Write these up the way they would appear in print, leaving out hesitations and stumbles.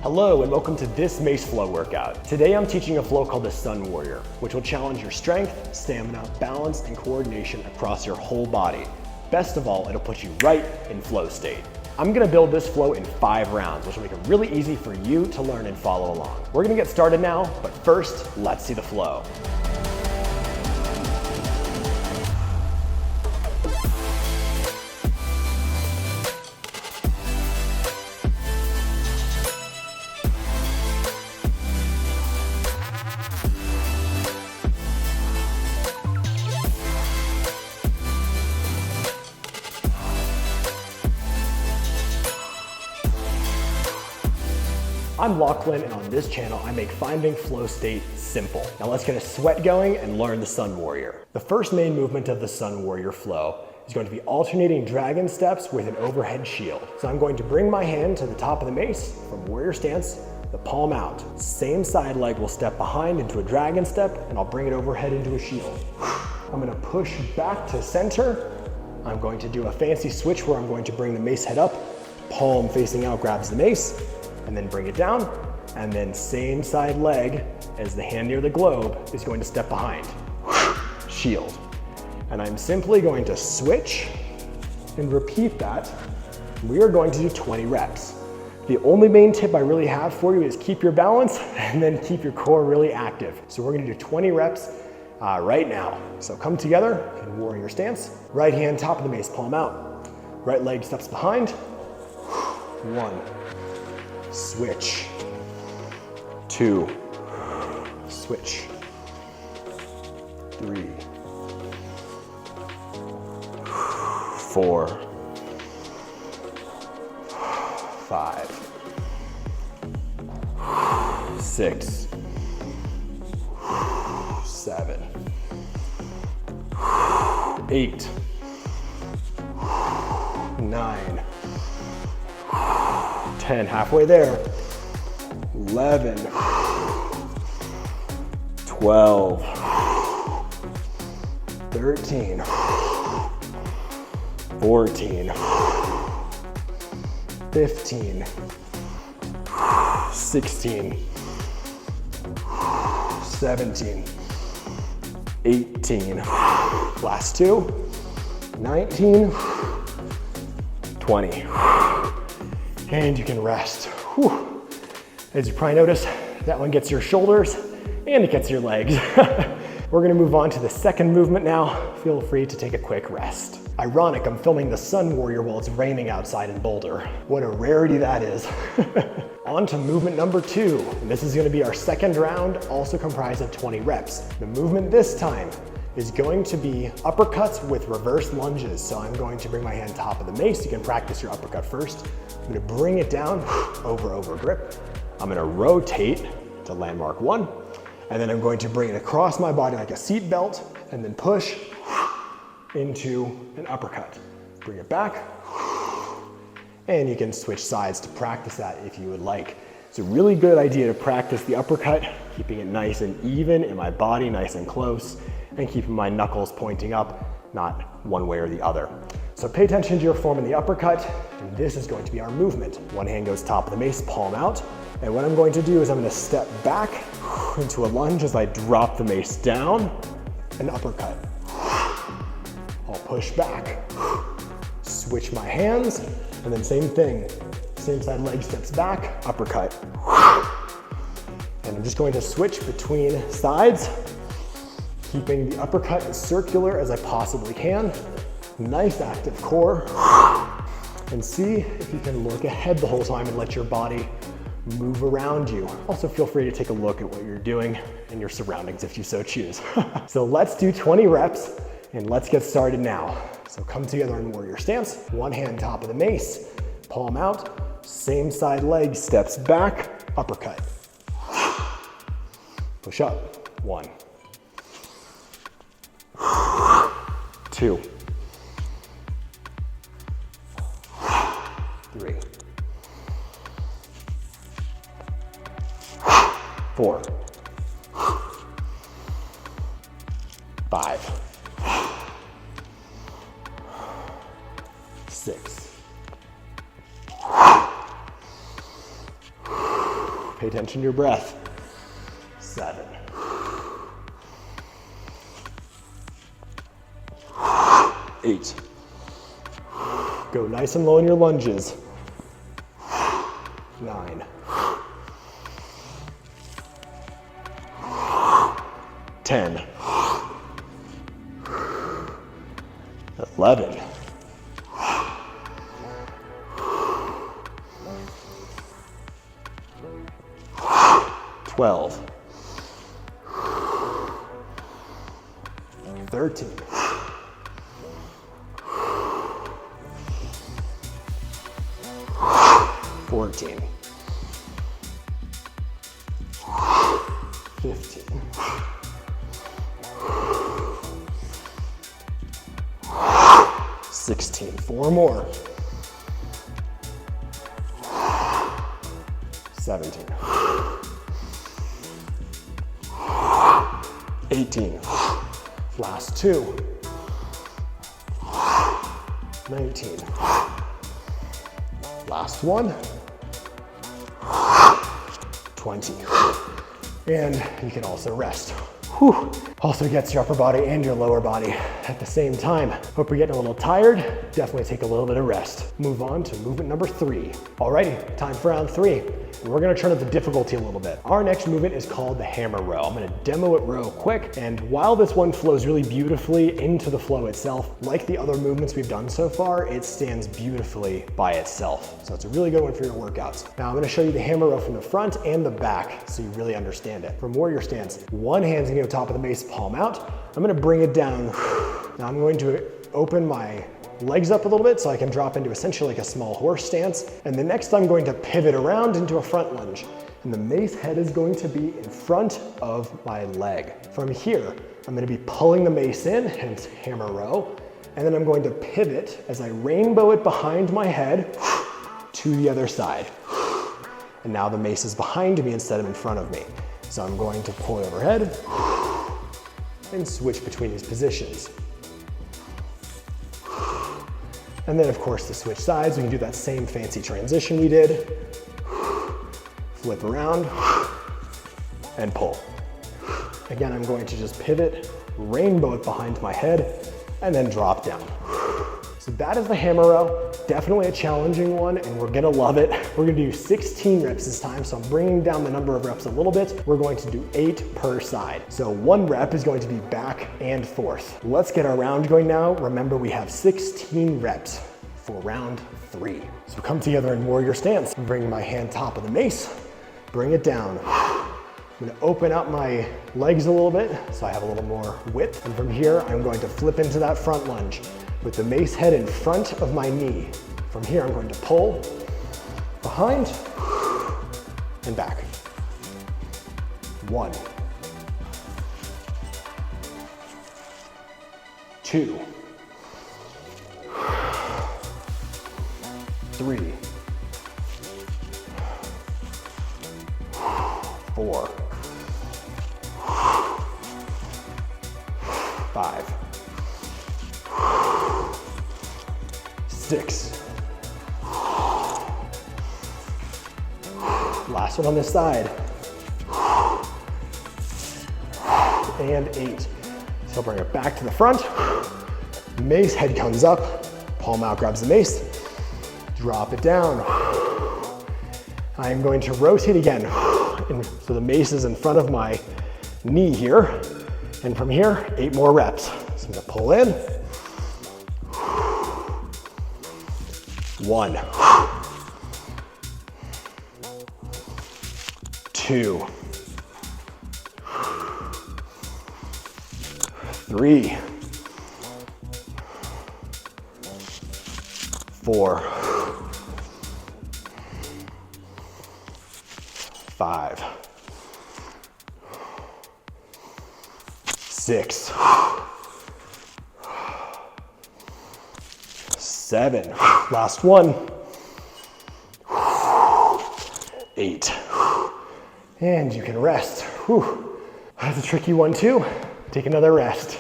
Hello and welcome to this Mace Flow workout. Today I'm teaching a flow called the Sun Warrior, which will challenge your strength, stamina, balance, and coordination across your whole body. Best of all, it'll put you right in flow state. I'm gonna build this flow in 5 rounds, which will make it really easy for you to learn and follow along. We're gonna get started now, but first, let's see the flow. I'm Lochlainn, and on this channel, I make finding flow state simple. Now let's get a sweat going and learn the Sun Warrior. The first main movement of the Sun Warrior flow is going to be alternating dragon steps with an overhead shield. So I'm going to bring my hand to the top of the mace from warrior stance, the palm out. Same side leg will step behind into a dragon step, and I'll bring it overhead into a shield. I'm gonna push back to center. I'm going to do a fancy switch where I'm going to bring the mace head up, palm facing out grabs the mace, and then bring it down, and then same side leg as the hand near the globe is going to step behind. Shield. And I'm simply going to switch and repeat that. We are going to do 20 reps. The only main tip I really have for you is keep your balance and then keep your core really active. So we're gonna do 20 reps right now. So come together in warrior stance. Right hand top of the mace, palm out. Right leg steps behind. 1. Switch. 2. Switch. 3. 4. 5. 6. 7. 8. 9. 10, halfway there. 11, 12, 13, 14, 15, 16, 17, 18, last 2, 19, 20. And you can rest. Whew. As you probably noticed, that one gets your shoulders and it gets your legs. We're gonna move on to the second movement now. Feel free to take a quick rest. Ironic, I'm filming the Sun Warrior while it's raining outside in Boulder. What a rarity that is. On to movement number 2. And this is gonna be our second round, also comprised of 20 reps. The movement this time is going to be uppercuts with reverse lunges. So I'm going to bring my hand top of the mace. You can practice your uppercut first. I'm gonna bring it down, over grip. I'm gonna rotate to landmark 1, and then I'm going to bring it across my body like a seat belt, and then push into an uppercut. Bring it back, and you can switch sides to practice that if you would like. It's a really good idea to practice the uppercut, keeping it nice and even in my body, nice and close, and keeping my knuckles pointing up, not one way or the other. So pay attention to your form in the uppercut, and this is going to be our movement. One hand goes top of the mace, palm out, and what I'm going to do is I'm going to step back into a lunge as I drop the mace down, and uppercut. I'll push back, switch my hands, and then same thing. Same side leg steps back, uppercut. And I'm just going to switch between sides, keeping the uppercut as circular as I possibly can. Nice active core. And see if you can look ahead the whole time and let your body move around you. Also feel free to take a look at what you're doing and your surroundings if you so choose. So let's do 20 reps and let's get started now. So come together in warrior stance. One hand top of the mace, palm out, same side leg steps back, uppercut. Push up, 1, 2, 3, 4, 5, 6, Pay attention to your breath. 7. 8. Go nice and low in your lunges. 9. 10. 11. 12. 13. 14. 15. 16. 4 more. 17. 18. Last 2. 19. Last 1. 20. And you can also rest. Whew. Also gets your upper body and your lower body at the same time. Hope you're getting a little tired. Definitely take a little bit of rest. Move on to movement number 3. Alrighty, time for round 3. And we're gonna turn up the difficulty a little bit. Our next movement is called the hammer row. I'm gonna demo it real quick. And while this one flows really beautifully into the flow itself, like the other movements we've done so far, it stands beautifully by itself. So it's a really good one for your workouts. Now I'm gonna show you the hammer row from the front and the back so you really understand it. From warrior stance, one hand's gonna go top of the mace, palm out. I'm gonna bring it down. Now I'm going to open my legs up a little bit so I can drop into essentially like a small horse stance. And then next I'm going to pivot around into a front lunge. And the mace head is going to be in front of my leg. From here, I'm gonna be pulling the mace in, hence hammer row. And then I'm going to pivot as I rainbow it behind my head to the other side. And now the mace is behind me instead of in front of me. So I'm going to pull it overhead and switch between these positions. And then of course to switch sides, we can do that same fancy transition we did. Flip around and pull. Again, I'm going to just pivot, rainbow it behind my head, and then drop down. So that is the hammer row. Definitely a challenging one, and we're gonna love it. We're gonna do 16 reps this time, so I'm bringing down the number of reps a little bit. We're going to do 8 per side. So 1 rep is going to be back and forth. Let's get our round going now. Remember, we have 16 reps for round 3. So come together in warrior stance. I'm bringing my hand top of the mace, bring it down. I'm gonna open up my legs a little bit so I have a little more width. And from here, I'm going to flip into that front lunge with the mace head in front of my knee. From here, I'm going to pull behind and back. 1, 2, 3, 4, 5, 6. Last one on this side. And 8. So bring it back to the front. Mace head comes up. Palm out grabs the mace. Drop it down. I am going to rotate again. So the mace is in front of my knee here. And from here, 8 more reps. So I'm gonna pull in. 1, 2, 3, 4, 5, 6, 7, last one, 8, and you can rest. Whew. That's a tricky one too. Take another rest.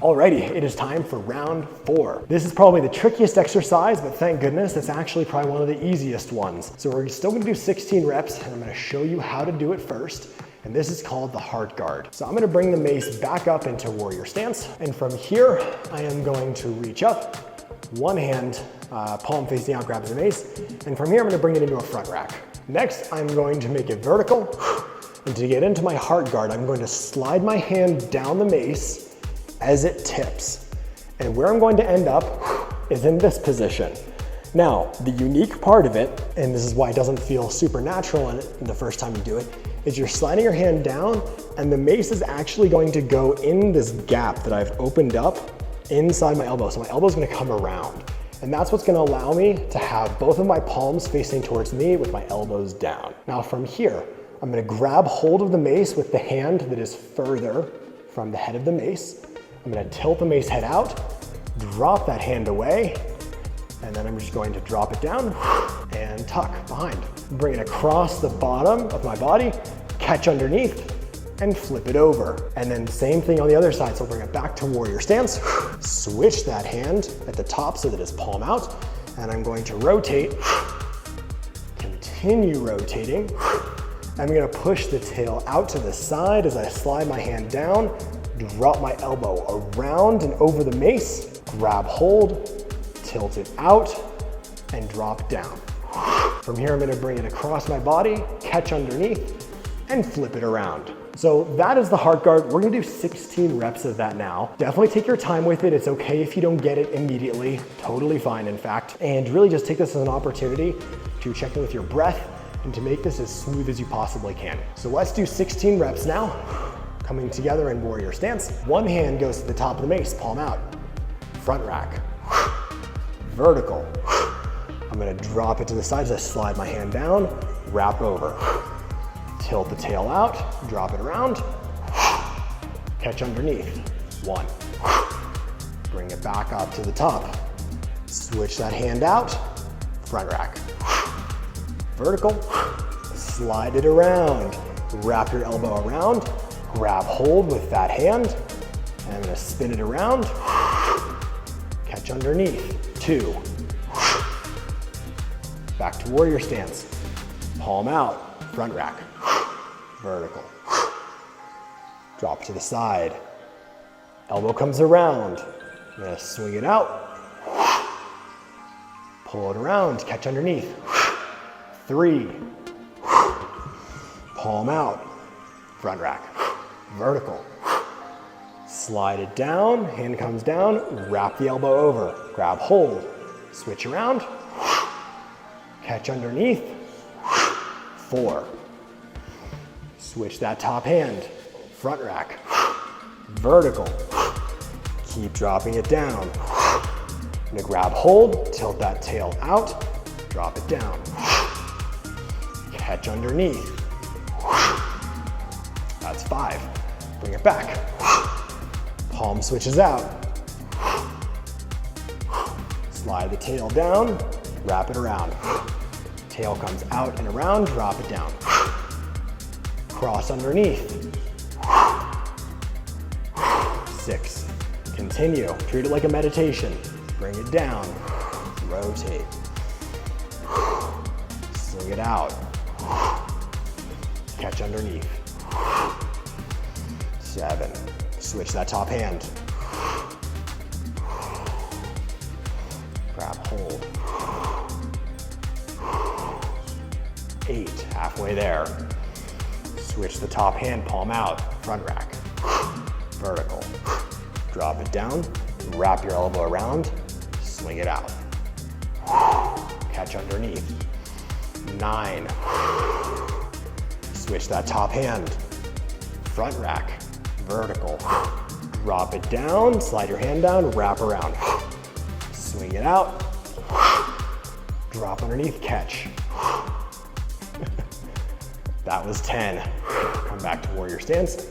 Alrighty, it is time for round 4. This is probably the trickiest exercise, but thank goodness it's actually probably one of the easiest ones. So we're still gonna do 16 reps, and I'm gonna show you how to do it first. And this is called the heart guard. So I'm gonna bring the mace back up into warrior stance. And from here, I am going to reach up, one hand, palm facing out, grabs the mace. And from here, I'm gonna bring it into a front rack. Next, I'm going to make it vertical. And to get into my heart guard, I'm going to slide my hand down the mace as it tips. And where I'm going to end up is in this position. Now, the unique part of it, and this is why it doesn't feel super natural in the first time you do it, is you're sliding your hand down and the mace is actually going to go in this gap that I've opened up inside my elbow. So my elbow's gonna come around. And that's what's gonna allow me to have both of my palms facing towards me with my elbows down. Now from here, I'm gonna grab hold of the mace with the hand that is further from the head of the mace. I'm gonna tilt the mace head out, drop that hand away, and then I'm just going to drop it down and tuck behind. Bring it across the bottom of my body, catch underneath, and flip it over. And then same thing on the other side, so bring it back to warrior stance, switch that hand at the top so that it's palm out, and I'm going to rotate, continue rotating. I'm gonna push the tail out to the side as I slide my hand down, drop my elbow around and over the mace, grab hold, tilt it out, and drop down. From here, I'm gonna bring it across my body, catch underneath, and flip it around. So that is the heart guard. We're gonna do 16 reps of that now. Definitely take your time with it. It's okay if you don't get it immediately. Totally fine, in fact. And really just take this as an opportunity to check in with your breath and to make this as smooth as you possibly can. So let's do 16 reps now. Coming together in warrior stance. One hand goes to the top of the mace, palm out. Front rack. Vertical. I'm gonna drop it to the side as I slide my hand down, wrap over. Tilt the tail out, drop it around, catch underneath. 1. Bring it back up to the top. Switch that hand out, front rack. Vertical, slide it around. Wrap your elbow around, grab hold with that hand, and I'm gonna spin it around, catch underneath. 2. Back to warrior stance. Palm out, front rack. Vertical. Drop to the side. Elbow comes around. I'm gonna swing it out. Pull it around, catch underneath. 3. Palm out, front rack. Vertical. Slide it down, hand comes down, wrap the elbow over, grab hold, switch around, catch underneath. 4. Switch that top hand, front rack, vertical. Keep dropping it down. I'm gonna grab hold, tilt that tail out, drop it down. Catch underneath. That's 5. Bring it back. Palm switches out. Slide the tail down, wrap it around. Tail comes out and around, drop it down. Cross underneath. 6. Continue, treat it like a meditation. Bring it down, rotate. Swing it out. Catch underneath. 7. Switch that top hand. Grab hold. 8, halfway there. Switch the top hand, palm out, front rack. Vertical. Drop it down, wrap your elbow around, swing it out. Catch underneath. 9. Switch that top hand, front rack, vertical. Drop it down, slide your hand down, wrap around. Swing it out, drop underneath, catch. That was 10. Come back to warrior stance.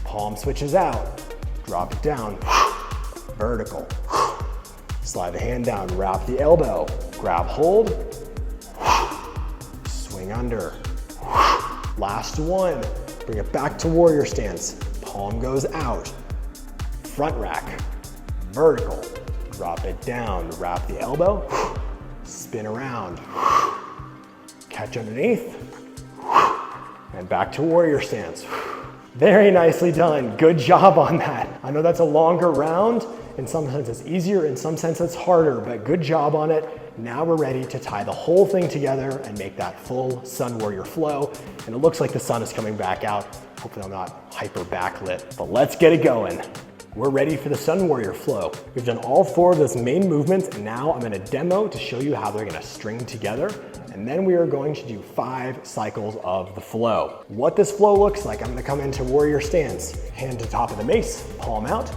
Palm switches out, drop it down, vertical. Slide the hand down, wrap the elbow, grab hold, swing under. Last one, bring it back to warrior stance. Palm goes out, front rack, vertical, drop it down, wrap the elbow, spin around, catch underneath, and back to warrior stance. Very nicely done, good job on that. I know that's a longer round, in some sense it's easier, in some sense it's harder, but good job on it. Now we're ready to tie the whole thing together and make that full Sun Warrior flow. And it looks like the sun is coming back out. Hopefully I'm not hyper backlit, but let's get it going. We're ready for the Sun Warrior flow. We've done all 4 of those main movements, and now I'm gonna demo to show you how they're gonna string together. And then we are going to do 5 cycles of the flow. What this flow looks like, I'm gonna come into warrior stance, hand to top of the mace, palm out,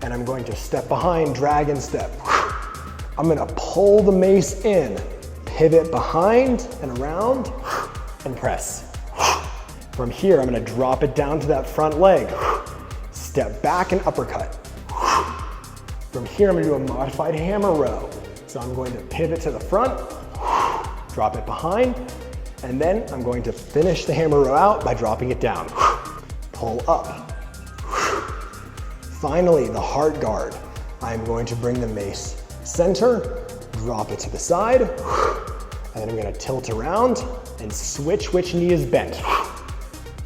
and I'm going to step behind, dragon step. I'm gonna pull the mace in, pivot behind and around, and press. From here, I'm gonna drop it down to that front leg, step back and uppercut. From here, I'm gonna do a modified hammer row. So I'm going to pivot to the front, drop it behind, and then I'm going to finish the hammer row out by dropping it down. Pull up. Finally, the heart guard. I'm going to bring the mace center, drop it to the side, and then I'm gonna tilt around and switch which knee is bent.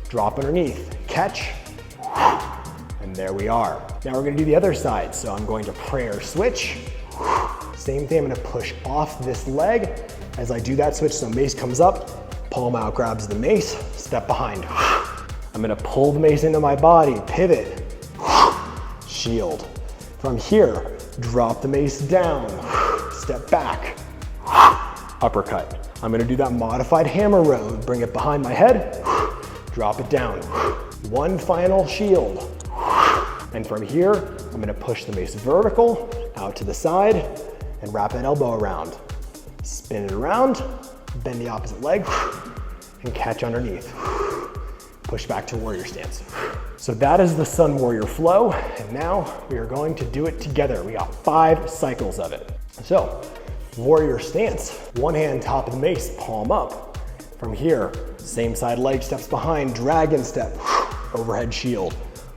Drop underneath, catch, and there we are. Now we're gonna do the other side. So I'm going to prayer switch. Same thing, I'm gonna push off this leg. As I do that switch, so mace comes up, palm out grabs the mace, step behind. I'm gonna pull the mace into my body, pivot, shield. From here, drop the mace down, step back, uppercut. I'm gonna do that modified hammer row, bring it behind my head, drop it down. One final shield. And from here, I'm gonna push the mace vertical, out to the side, and wrap that elbow around. Spin it around, bend the opposite leg, and catch underneath. Push back to warrior stance. So that is the Sun Warrior flow, and now we are going to do it together. We got 5 cycles of it. So, warrior stance, one hand top of the mace, palm up. From here, same side leg steps behind, dragon step, overhead shield.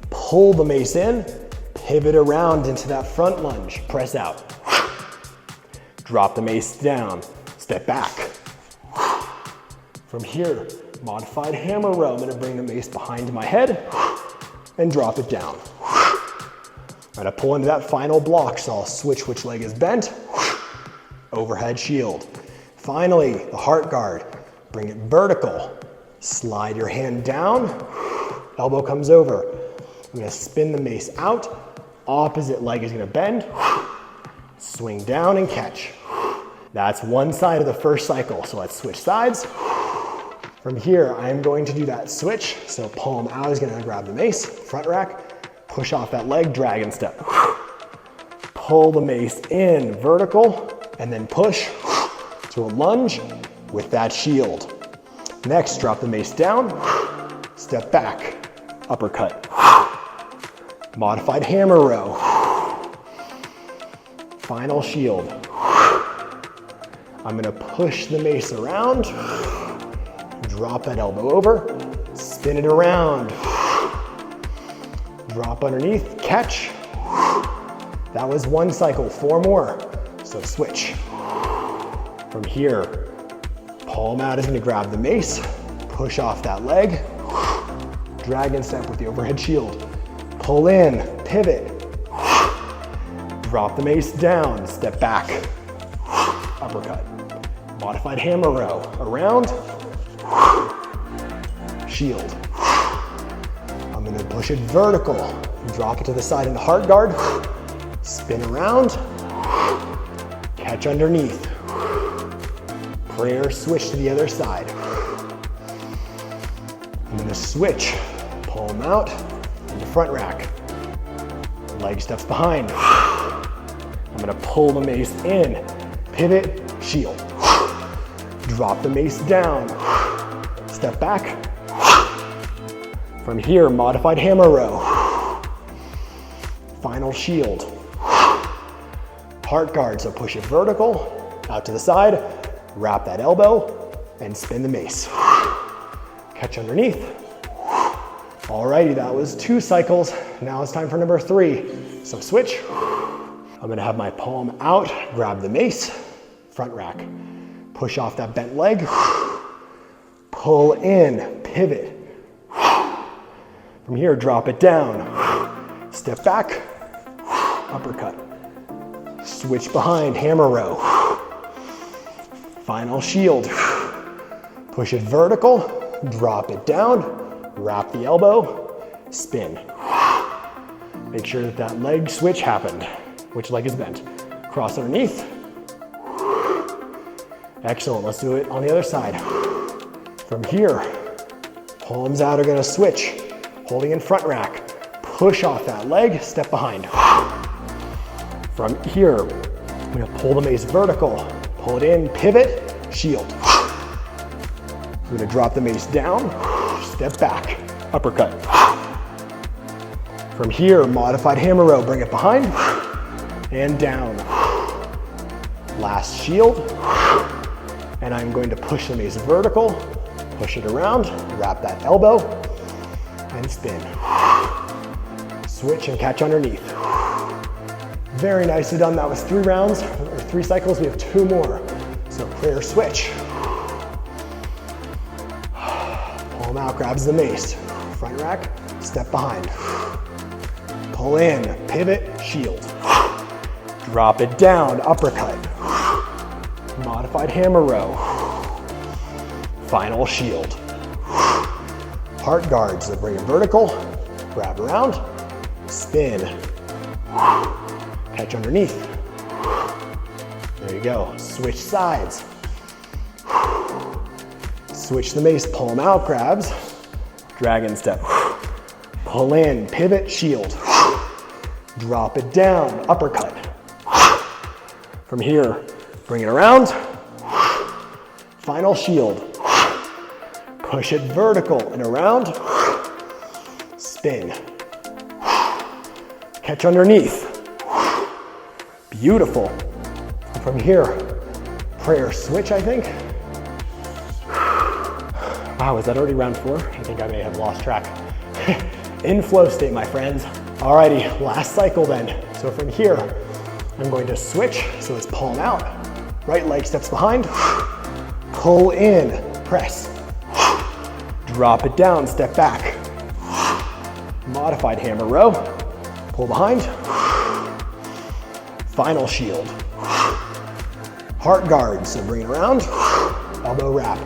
Pull the mace in, pivot around into that front lunge, press out. Drop the mace down, step back. From here, modified hammer row. I'm gonna bring the mace behind my head and drop it down. I'm gonna pull into that final block, so I'll switch which leg is bent. Overhead shield. Finally, the heart guard. Bring it vertical. Slide your hand down, elbow comes over. I'm gonna spin the mace out. Opposite leg is gonna bend. Swing down and catch. That's one side of the first cycle, so let's switch sides. From here, I am going to do that switch. So palm out is gonna grab the mace, front rack, push off that leg, dragon step. Pull the mace in, vertical, and then push to a lunge with that shield. Next, drop the mace down, step back, uppercut. Modified hammer row. Final shield. I'm gonna push the mace around, drop that elbow over, spin it around, drop underneath, catch. That was one cycle, 4 more. So switch. From here, palm out is gonna grab the mace, push off that leg, dragon step with the overhead shield. Pull in, pivot, drop the mace down, step back, uppercut. Modified hammer row, around, shield. I'm gonna push it vertical, drop it to the side in the heart guard, spin around, catch underneath. Prayer switch to the other side. I'm gonna switch, palm out, into front rack. Leg steps behind. I'm gonna pull the mace in, pivot, shield. Drop the mace down, step back. From here, modified hammer row. Final shield. Heart guard, so push it vertical, out to the side, wrap that elbow, and spin the mace. Catch underneath, Alrighty, that was 2 cycles. Now it's time for number 3. So switch. I'm gonna have my palm out, grab the mace, front rack. Push off that bent leg. Pull in, pivot. From here, drop it down. Step back, uppercut. Switch behind, hammer row. Final shield. Push it vertical, drop it down, wrap the elbow, spin. Make sure that that leg switch happened. Which leg is bent? Cross underneath. Excellent, let's do it on the other side. From here, palms out are gonna switch. Holding in front rack. Push off that leg, step behind. From here, I'm gonna pull the mace vertical. Pull it in, pivot, shield. I'm gonna drop the mace down, step back, uppercut. From here, modified hammer row, bring it behind, and down. Last shield, and I'm going to push the mace vertical, push it around, wrap that elbow, and spin. Switch and catch underneath. Very nicely done. That was 3 rounds, or 3 cycles. We have 2 more. So prayer switch. Palm out, grabs the mace. Front rack, step behind. Pull in, pivot, shield. Drop it down, uppercut. Modified hammer row. Final shield. Heart guard, so bring it vertical, grab around, spin. Catch underneath. There you go. Switch sides. Switch the mace, palm out, grabs. Dragon step. Pull in, pivot, shield. Drop it down, uppercut. From here, bring it around. Final shield. Push it vertical and around. Spin. Catch underneath. Beautiful. From here, prayer switch, I think. Wow, is that already round 4? I think I may have lost track. In flow state, my friends. Alrighty, last cycle then. So from here, I'm going to switch, so it's palm out. Right leg steps behind. Pull in, press. Drop it down, step back. Modified hammer row. Pull behind. Final shield. Heart guard, so bring it around. Elbow wrap.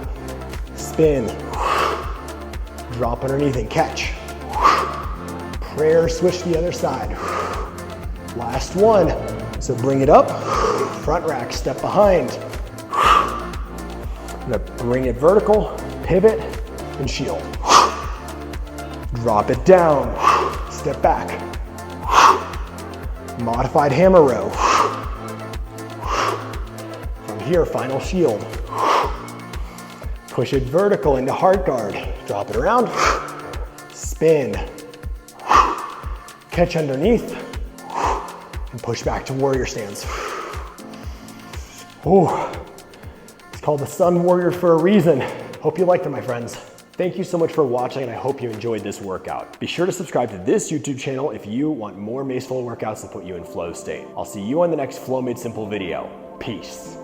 Spin. Drop underneath and catch. Prayer switch to the other side. Last one. So bring it up. Front rack, step behind. I'm gonna bring it vertical, pivot, and shield. Drop it down. Step back. Modified hammer row. From here, final shield. Push it vertical into heart guard. Drop it around. Spin. Catch underneath. And push back to warrior stance. Ooh. It's called the Sun Warrior for a reason. Hope you liked it, my friends. Thank you so much for watching, and I hope you enjoyed this workout. Be sure to subscribe to this YouTube channel if you want more Mace Flow workouts to put you in flow state. I'll see you on the next Flow Made Simple video. Peace.